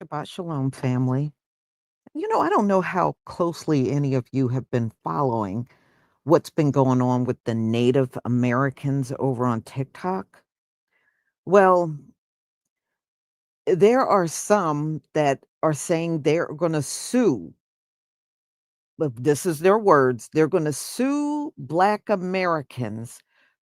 Shabbat Shalom, family. I don't know how closely any of you have been following what's been going on with the Native Americans over on TikTok. Well, there are some that are saying they're going to sue, but this is their words, they're going to sue Black Americans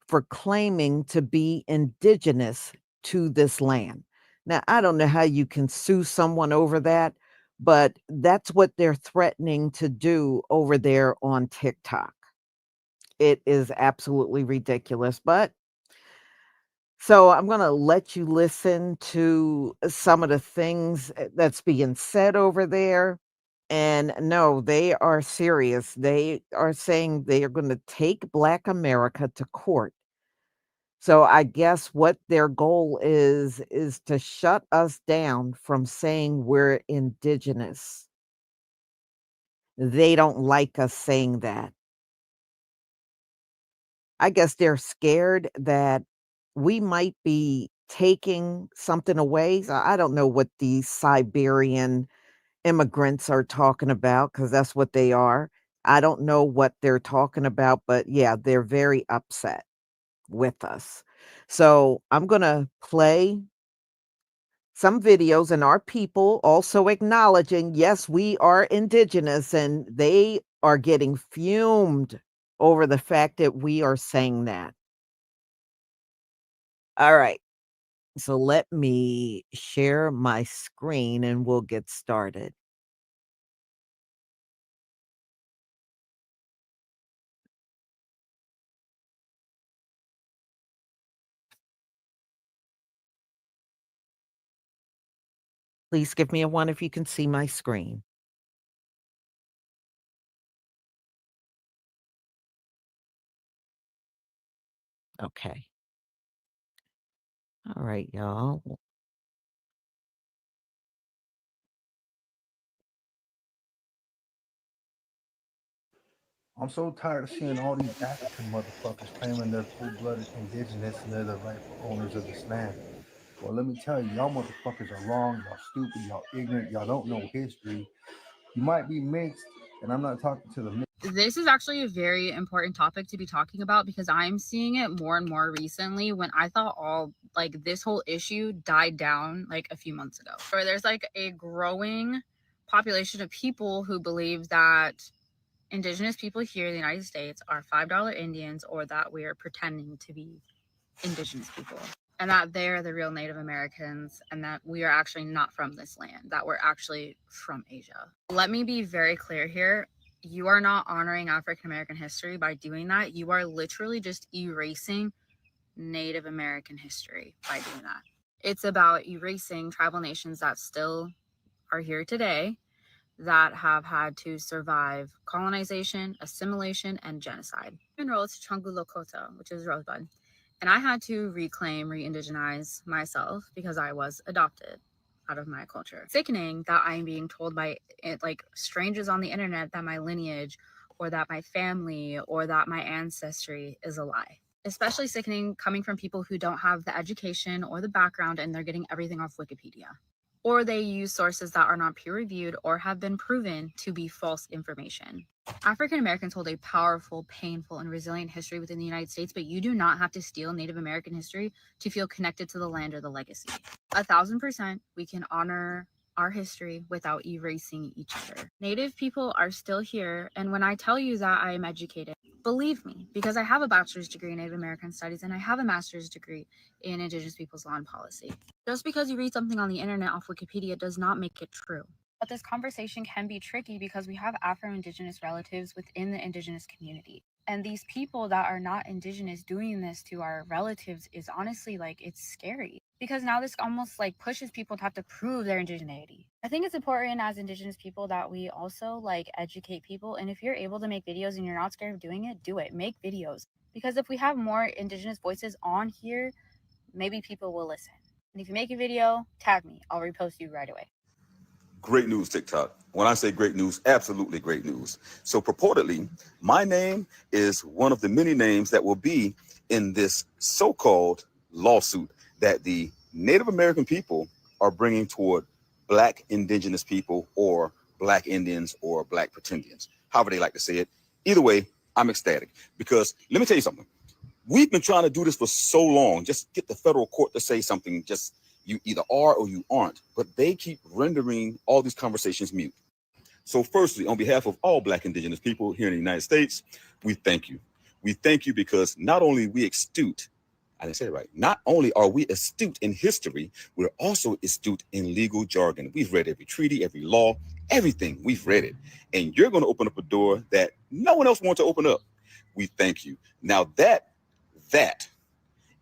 for claiming to be indigenous to this land. Now, I don't know how you can sue someone over that, but that's what they're threatening to do over there on TikTok. It is absolutely ridiculous, but so I'm going to let you listen to some of the things that's being said over there. And no, they are serious. They are saying they are going to take Black America to court. So I guess what their goal is to shut us down from saying we're indigenous. They don't like us saying that. I guess they're scared that we might be taking something away. So I don't know what these Siberian immigrants are talking about because that's what they are. I don't know what they're talking about, but yeah, they're very upset with us. So I'm going to play some videos and our people also acknowledging, yes, we are indigenous and they are getting fumed over the fact that we are saying that. All right. So let me share my screen and we'll get started. Please give me a one if you can see my screen. Okay. All right, y'all. I'm so tired of seeing all these African motherfuckers claiming they're full-blooded indigenous and they're the rightful owners of this land. Well, let me tell you, y'all motherfuckers are wrong, y'all stupid, y'all ignorant, y'all don't know history. You might be mixed, and I'm not talking to the mixed. This is actually a very important topic to be talking about because I'm seeing it more and more recently when I thought all like this whole issue died down like a few months ago. Or there's like a growing population of people who believe that indigenous people here in the United States are $5 Indians or that we are pretending to be indigenous people and that they're the real Native Americans and that we are actually not from this land, that we're actually from Asia. Let me be very clear here. You are not honoring African American history by doing that. You are literally just erasing Native American history by doing that. It's about erasing tribal nations that still are here today that have had to survive colonization, assimilation, and genocide. I enrolled to Chungu Lakota, which is Rosebud, and I had to reclaim, re-indigenize myself because I was adopted out of my culture. It's sickening that I'm being told by like strangers on the internet that my lineage or that my family or that my ancestry is a lie. Especially sickening coming from people who don't have the education or the background and they're getting everything off Wikipedia. Or they use sources that are not peer reviewed or have been proven to be false information. African Americans hold a powerful, painful, and resilient history within the United States, but you do not have to steal Native American history to feel connected to the land or the legacy. 1000%, we can honor our history without erasing each other. Native people are still here, and when I tell you that I am educated, believe me, because I have a bachelor's degree in Native American Studies and I have a master's degree in Indigenous Peoples Law and Policy. Just because you read something on the internet off Wikipedia does not make it true. But this conversation can be tricky because we have Afro-Indigenous relatives within the Indigenous community. And these people that are not Indigenous doing this to our relatives is honestly like, it's scary. Because now this almost like pushes people to have to prove their indigeneity. I think it's important as Indigenous people that we also like educate people. And if you're able to make videos and you're not scared of doing it, do it. Make videos. Because if we have more Indigenous voices on here, maybe people will listen. And if you make a video, tag me. I'll repost you right away. Great news, TikTok. When I say great news, absolutely great news. So purportedly, my name is one of the many names that will be in this so-called lawsuit that the Native American people are bringing toward Black Indigenous people or Black Indians or Black pretendians, however they like to say it. Either way, I'm ecstatic because let me tell you something. We've been trying to do this for so long. Just get the federal court to say something. Just you either are or you aren't. But they keep rendering all these conversations mute. So firstly, on behalf of all Black Indigenous people here in the United States, we thank you. We thank you because not only are we astute, I didn't say it right, not only are we astute in history, we're also astute in legal jargon. We've read every treaty, every law, everything. We've read it. And you're going to open up a door that no one else wants to open up. We thank you. Now that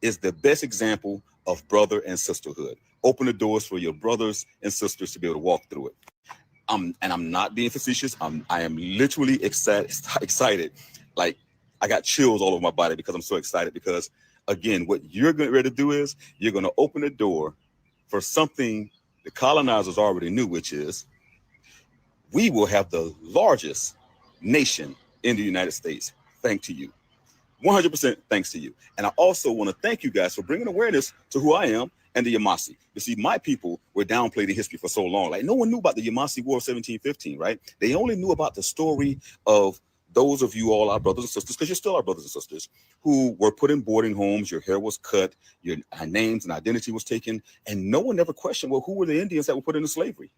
is the best example of brother and sisterhood. Open the doors for your brothers and sisters to be able to walk through it. And I'm not being facetious. I am literally excited. Like I got chills all over my body because I'm so excited because again, what you're getting ready to do is you're going to open the door for something the colonizers already knew, which is we will have the largest nation in the United States. Thanks to you. 100% thanks to you. And I also want to thank you guys for bringing awareness to who I am and the Yamasee. You see, my people were downplayed in history for so long. Like no one knew about the Yamasee War of 1715, right? They only knew about the story of those of you all, our brothers and sisters, because you're still our brothers and sisters, who were put in boarding homes, your hair was cut, your names and identity was taken, and no one ever questioned, well, who were the Indians that were put into slavery?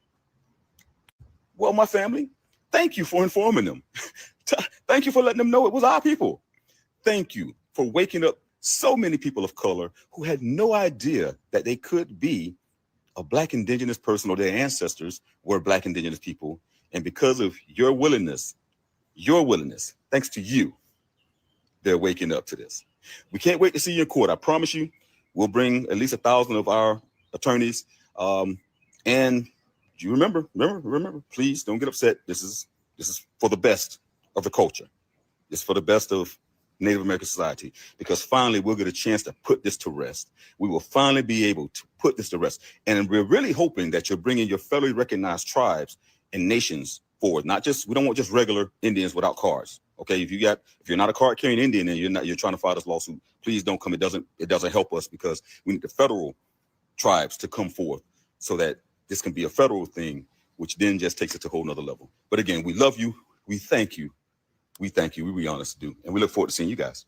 Well, my family, thank you for informing them. Thank you for letting them know it was our people. Thank you for waking up so many people of color who had no idea that they could be a Black Indigenous person or their ancestors were Black Indigenous people. And because of your willingness, thanks to you, they're waking up to this. We can't wait to see you in court. I promise you, we'll bring at least 1,000 of our attorneys. And you remember, please don't get upset. This is for the best of the culture. It's for the best of Native American society, because finally we'll get a chance to put this to rest. We will finally be able to put this to rest. And we're really hoping that you're bringing your federally recognized tribes and nations forward. We don't want just regular Indians without cards. Okay, if you're not a card carrying Indian and you're trying to file this lawsuit, please don't come. It doesn't help us because we need the federal tribes to come forth so that this can be a federal thing, which then just takes it to a whole nother level. But again, we love you. We thank you. We thank you. We be honest to do. And we look forward to seeing you guys.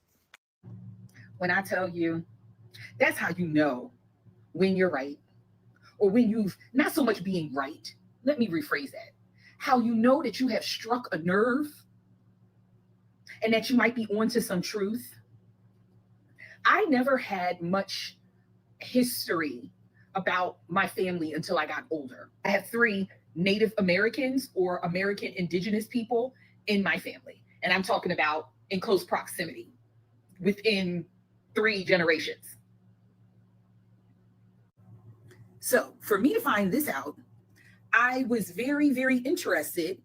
When I tell you, that's how you know when you're right or when you've not so much being right. Let me rephrase that. How you know that you have struck a nerve and that you might be onto some truth. I never had much history about my family until I got older. I have 3 Native Americans or American Indigenous people in my family. And I'm talking about in close proximity within 3 generations. So for me to find this out, I was very, very interested,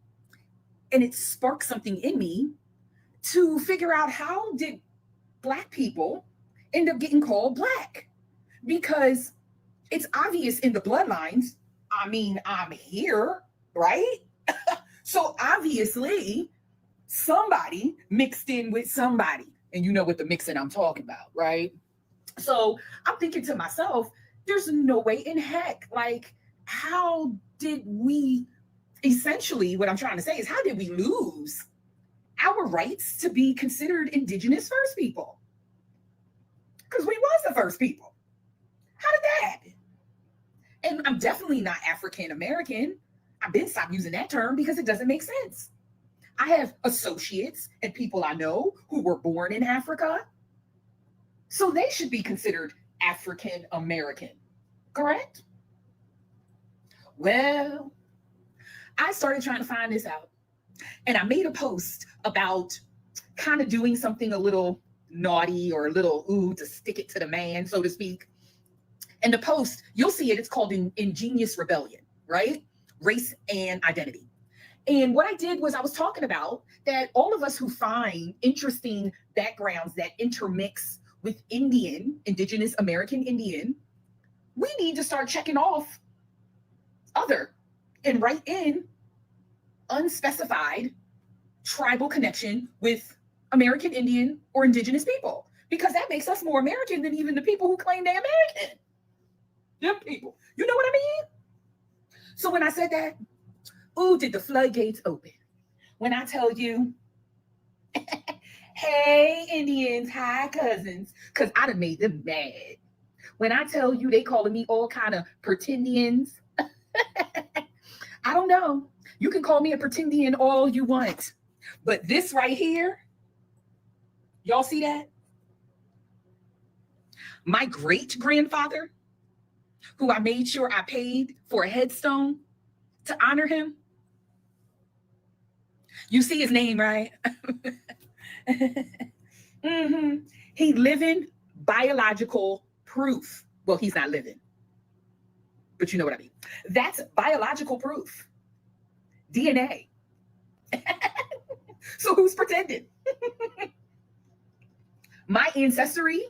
and it sparked something in me to figure out how did Black people end up getting called Black? Because it's obvious in the bloodlines. I mean, I'm here, right? So obviously somebody mixed in with somebody, and you know what the mixing I'm talking about, right? So I'm thinking to myself, there's no way in heck, like, how did we, essentially what I'm trying to say is, how did we lose our rights to be considered Indigenous first people? Because we was the first people. How did that happen? And I'm definitely not African American. I've been stopped using that term because it doesn't make sense. I have associates and people I know who were born in Africa, so they should be considered African American, correct? Well, I started trying to find this out, and I made a post about kind of doing something a little naughty or a little to stick it to the man, so to speak. And the post, you'll see it, it's called Ingenious Rebellion, right? Race and identity. And what I did was I was talking about that all of us who find interesting backgrounds that intermix with Indian, Indigenous American Indian, we need to start checking off other and write in unspecified tribal connection with American Indian or Indigenous people, because that makes us more American than even the people who claim they're American. Them people, you know what I mean? So when I said that, ooh, did the floodgates open? When I tell you, hey, Indians, hi, cousins, because I done made them mad. When I tell you they calling me all kind of pretendians, I don't know. You can call me a pretendian all you want. But this right here, y'all see that? My great grandfather, who I made sure I paid for a headstone to honor him. You see his name, right? Mm-hmm. He living biological proof. Well, he's not living, but you know what I mean. That's biological proof. DNA. So who's pretending? My Ancestry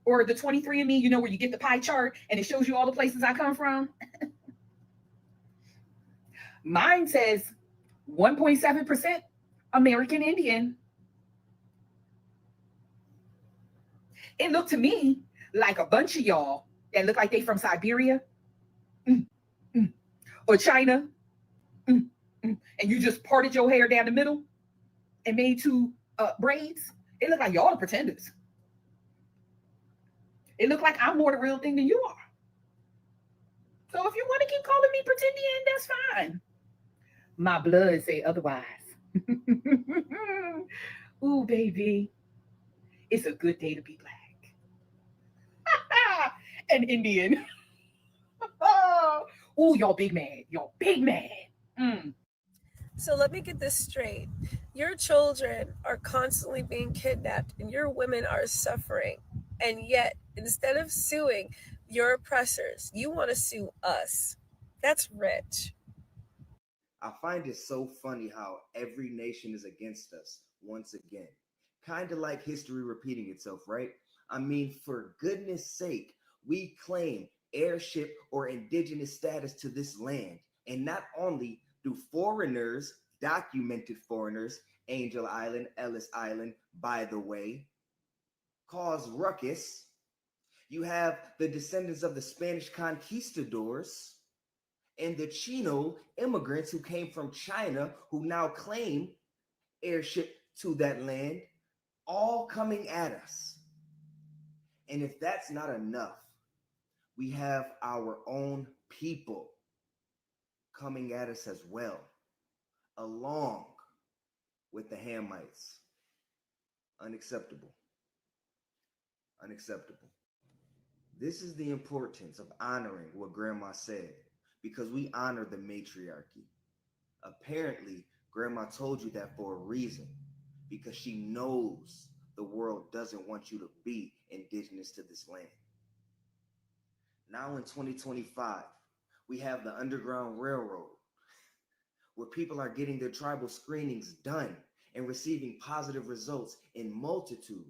or the 23andMe, you know, where you get the pie chart and it shows you all the places I come from. Mine says 1.7% American Indian. It looked to me like a bunch of y'all that look like they from Siberia or China, and you just parted your hair down the middle and made two braids. It looked like y'all the pretenders. It looked like I'm more the real thing than you are. So if you want to keep calling me pretendian, that's fine. My blood say otherwise. Ooh, baby, it's a good day to be black. An Indian. Ooh, y'all big mad. Y'all big mad. So let me get this straight. Your children are constantly being kidnapped and your women are suffering. And yet, instead of suing your oppressors, you want to sue us. That's rich. I find it so funny how every nation is against us once again. Kind of like history repeating itself, right? I mean, for goodness sake, we claim heirship or indigenous status to this land. And not only do foreigners, documented foreigners, Angel Island, Ellis Island, by the way, cause ruckus, you have the descendants of the Spanish conquistadors and the Chino immigrants who came from China who now claim heirship to that land, all coming at us. And if that's not enough, we have our own people coming at us as well, along with the Hamites. Unacceptable. Unacceptable. This is the importance of honoring what Grandma said, because we honor the matriarchy. Apparently, Grandma told you that for a reason, because she knows the world doesn't want you to be indigenous to this land. Now in 2025, we have the Underground Railroad, where people are getting their tribal screenings done and receiving positive results in multitude.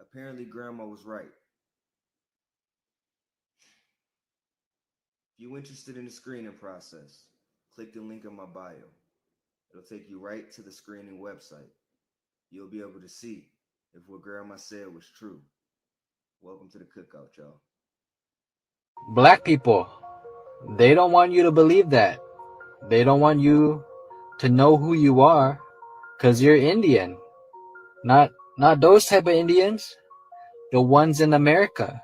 Apparently, Grandma was right. If you're interested in the screening process, click the link in my bio. It'll take you right to the screening website. You'll be able to see if what Grandma said was true. Welcome to the cookout, y'all. Black people, they don't want you to believe that. They don't want you to know who you are because you're Indian. Not those type of Indians. The ones in America.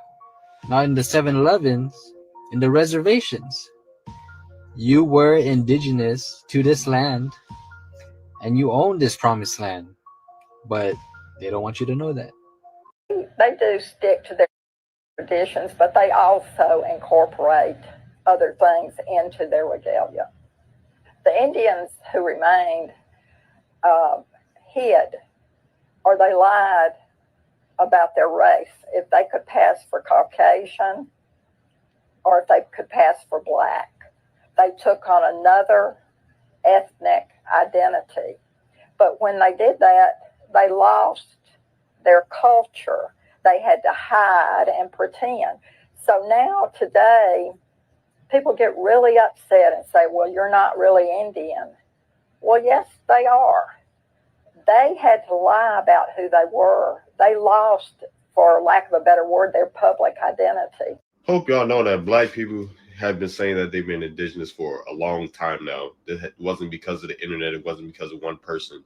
Not in the 7-Elevens, in the reservations. You were indigenous to this land and you own this promised land. But they don't want you to know that. They do stick to their traditions, but they also incorporate other things into their regalia. The Indians who remained hid, or they lied about their race, if they could pass for Caucasian or if they could pass for black. They took on another ethnic identity. But when they did that, they lost their culture. They had to hide and pretend. So now today, people get really upset and say, well, you're not really Indian. Well, yes, they are. They had to lie about who they were. They lost, for lack of a better word, their public identity. Hope y'all know that black people have been saying that they've been indigenous for a long time now. It wasn't because of the internet. It wasn't because of one person.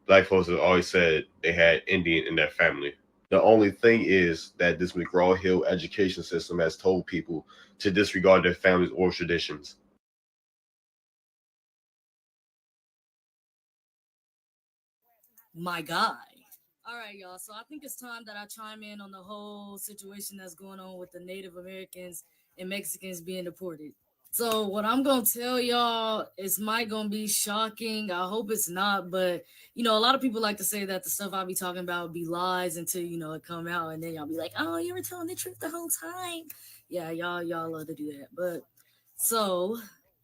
Black folks have always said they had Indian in their family. The only thing is that this McGraw-Hill education system has told people to disregard their families or traditions. My guy. All right, y'all. So I think it's time that I chime in on the whole situation that's going on with the Native Americans and Mexicans being deported. So what I'm gonna tell y'all is might gonna be shocking. I hope it's not, but a lot of people like to say that the stuff I be talking about be lies until it come out, and then y'all be like, "Oh, you were telling the truth the whole time." Yeah, y'all love to do that. But so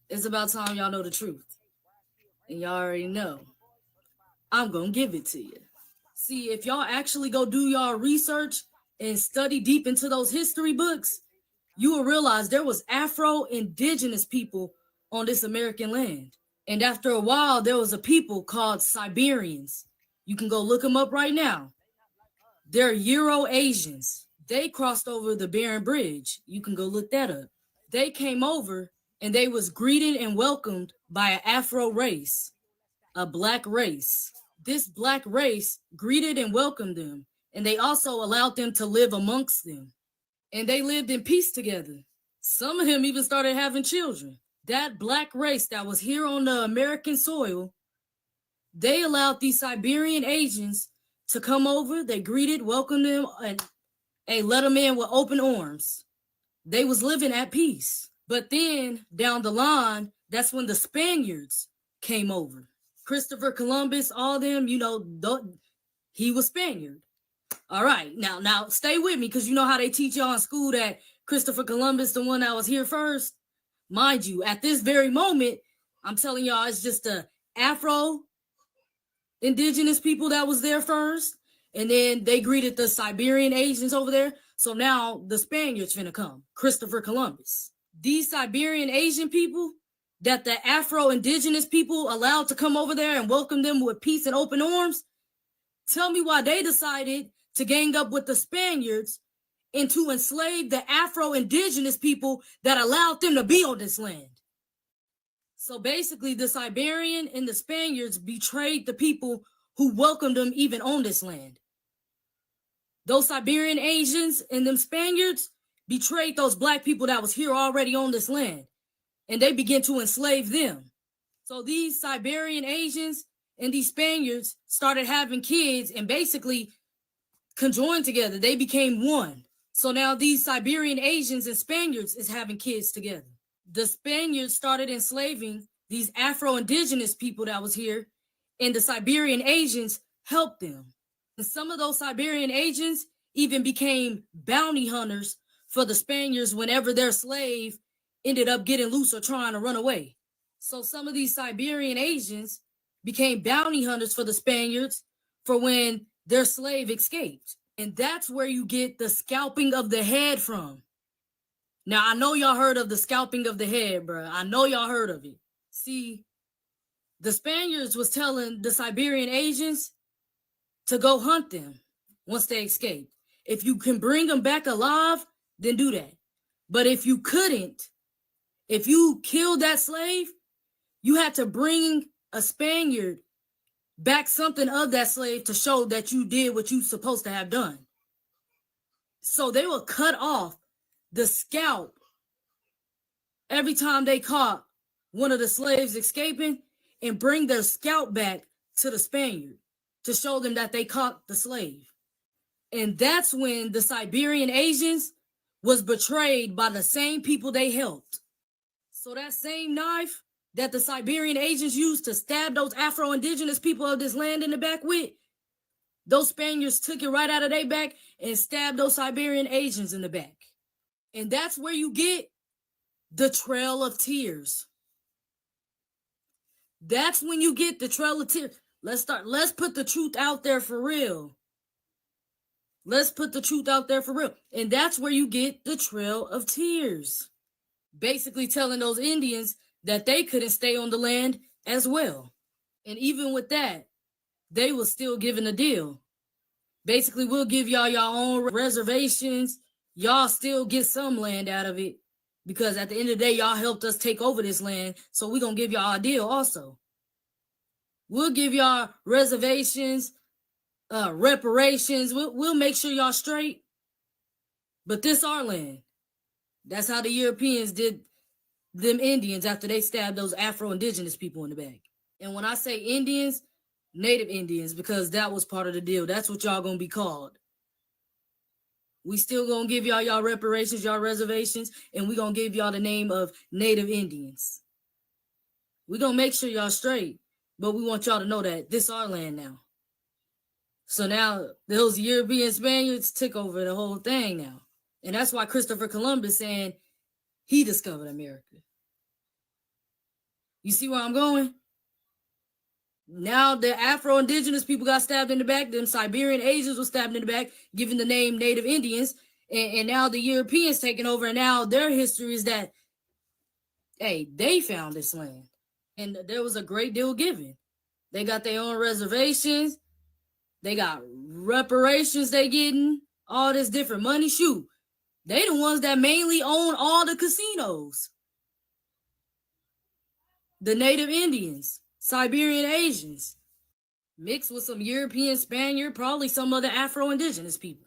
it's about time y'all know the truth, and y'all already know. I'm gonna give it to you. See, if y'all actually go do y'all research and study deep into those history books, you will realize there was Afro-Indigenous people on this American land. And after a while, there was a people called Siberians. You can go look them up right now. They're Euro-Asians. They crossed over the Bering Bridge. You can go look that up. They came over and they was greeted and welcomed by an Afro race, a black race. This black race greeted and welcomed them, and they also allowed them to live amongst them. And they lived in peace together. Some of them even started having children. That black race that was here on the American soil, they allowed these Siberian Asians to come over. They greeted, welcomed them, and let them in with open arms. They was living at peace. But then down the line, that's when the Spaniards came over. Christopher Columbus, all them, he was Spaniard. All right, now stay with me, because you know how they teach y'all in school that Christopher Columbus, the one that was here first. Mind you, at this very moment, I'm telling y'all, it's just the Afro-Indigenous people that was there first, and then they greeted the Siberian Asians over there. So now the Spaniards finna come, Christopher Columbus. These Siberian Asian people that the Afro-Indigenous people allowed to come over there and welcome them with peace and open arms, tell me why they decided to gang up with the Spaniards and to enslave the Afro-Indigenous people that allowed them to be on this land. So basically, the Siberian and the Spaniards betrayed the people who welcomed them even on this land. Those Siberian Asians and them Spaniards betrayed those black people that was here already on this land, and they began to enslave them. So these Siberian Asians and these Spaniards started having kids and basically conjoined together. They became one. So now these Siberian Asians and Spaniards is having kids together. The Spaniards started enslaving these Afro-Indigenous people that was here, and the Siberian Asians helped them. And some of those Siberian Asians even became bounty hunters for the Spaniards whenever their slave ended up getting loose or trying to run away. So some of these Siberian Asians became bounty hunters for the Spaniards for when their slave escaped. And that's where you get the scalping of the head from. Now, I know y'all heard of the scalping of the head, bro. I know y'all heard of it. See, the Spaniards was telling the Siberian Asians to go hunt them once they escaped. If you can bring them back alive, then do that. But if you couldn't, if you killed that slave, you had to bring a Spaniard back something of that slave to show that you did what you supposed to have done. So they would cut off the scalp every time they caught one of the slaves escaping and bring their scalp back to the Spaniard to show them that they caught the slave. And that's when the Siberian Asians was betrayed by the same people they helped. So that same knife that the Siberian Asians used to stab those Afro-Indigenous people of this land in the back with, those Spaniards took it right out of their back and stabbed those Siberian Asians in the back. And that's where you get the Trail of Tears. That's when you get the Trail of Tears. Let's put the truth out there for real. Let's put the truth out there for real. And that's where you get the Trail of Tears. Basically telling those Indians that they couldn't stay on the land as well. And even with that, they was still giving a deal. Basically, we'll give y'all your own reservations. Y'all still get some land out of it. Because at the end of the day, y'all helped us take over this land, so we're going to give y'all a deal also. We'll give y'all reservations, reparations. We'll make sure y'all straight. But this our land. That's how the Europeans did them Indians after they stabbed those Afro-Indigenous people in the back. And when I say Indians, Native Indians, because that was part of the deal. That's what y'all gonna be called. We still gonna give y'all reparations, y'all reservations, and we gonna give y'all the name of Native Indians. We gonna make sure y'all straight, but we want y'all to know that this our land now. So now those European Spaniards took over the whole thing now. And that's why Christopher Columbus saying he discovered America. You see where I'm going? Now the Afro-Indigenous people got stabbed in the back. Them Siberian Asians were stabbed in the back, given the name Native Indians. And now the Europeans taking over. And now their history is that, hey, they found this land. And there was a great deal given. They got their own reservations. They got reparations they getting. All this different money. Shoot. They the ones that mainly own all the casinos. The Native Indians, Siberian Asians, mixed with some European Spaniard, probably some other Afro-Indigenous people.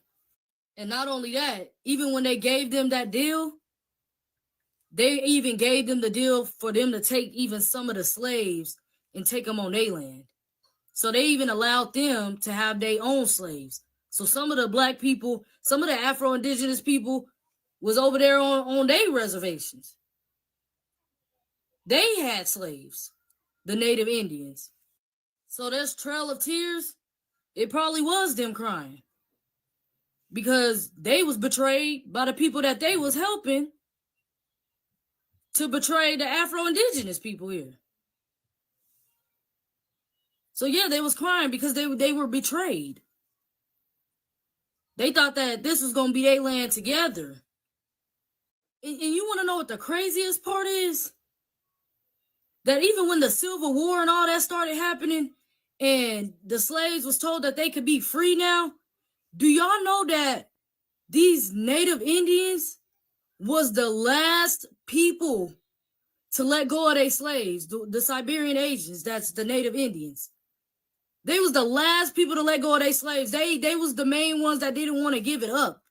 And not only that, even when they gave them that deal, they even gave them the deal for them to take even some of the slaves and take them on their land. So they even allowed them to have their own slaves. So some of the black people, some of the Afro-Indigenous people was over there on their reservations. They had slaves, the Native Indians. So this Trail of Tears, it probably was them crying. Because they was betrayed by the people that they was helping to betray the Afro-Indigenous people here. So yeah, they was crying because they were betrayed. They thought that this was going to be their land together. And you want to know what the craziest part is? That even when the Civil War and all that started happening and the slaves was told that they could be free now, do y'all know that these Native Indians was the last people to let go of their slaves, the Siberian Asians, that's the Native Indians. They was the last people to let go of their slaves. They was the main ones that didn't want to give it up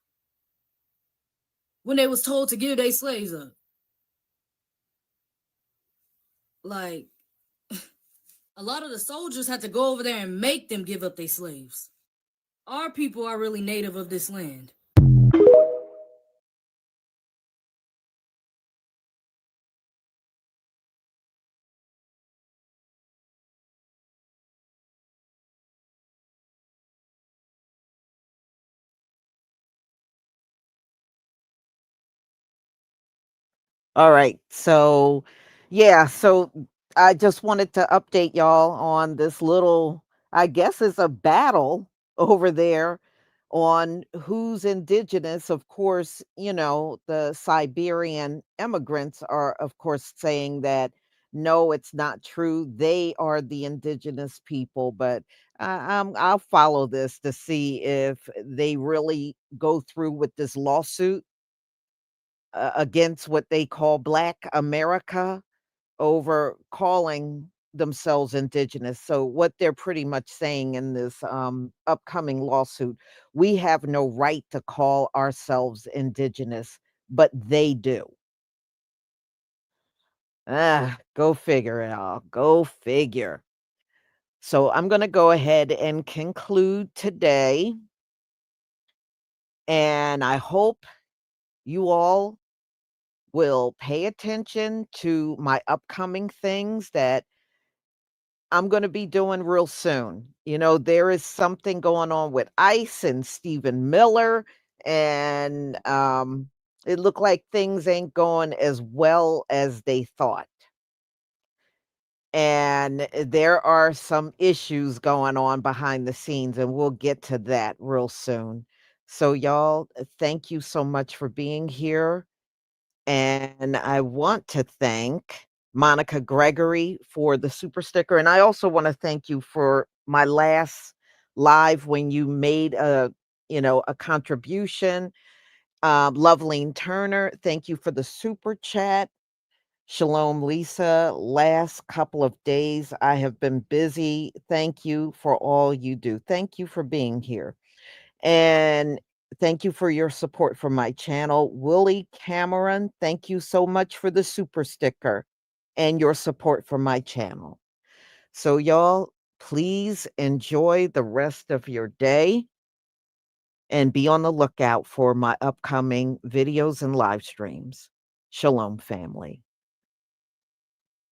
when they was told to give their slaves up. Like, a lot of the soldiers had to go over there and make them give up their slaves. Our people are really native of this land. All right. So, yeah. So I just wanted to update y'all on this little, I guess it's a battle over there on who's indigenous. Of course, the Siberian immigrants are, of course, saying that no, it's not true. They are the indigenous people. But I'll follow this to see if they really go through with this lawsuit against what they call Black America over calling themselves indigenous. So, what they're pretty much saying in this upcoming lawsuit, we have no right to call ourselves indigenous, but they do. Go figure it out. Go figure. So, I'm going to go ahead and conclude today. And I hope you all will pay attention to my upcoming things that I'm going to be doing real soon. There is something going on with ICE and Stephen Miller, and it looked like things ain't going as well as they thought. And there are some issues going on behind the scenes, and we'll get to that real soon. So, y'all, thank you so much for being here. And I want to thank Monica Gregory for the super sticker. And I also want to thank you for my last live when you made a contribution. Loveline Turner, thank you for the super chat. Shalom, Lisa. Last couple of days, I have been busy. Thank you for all you do. Thank you for being here. And thank you for your support for my channel. Willie Cameron, thank you so much for the super sticker and your support for my channel. So, y'all, please enjoy the rest of your day and be on the lookout for my upcoming videos and live streams. Shalom, family.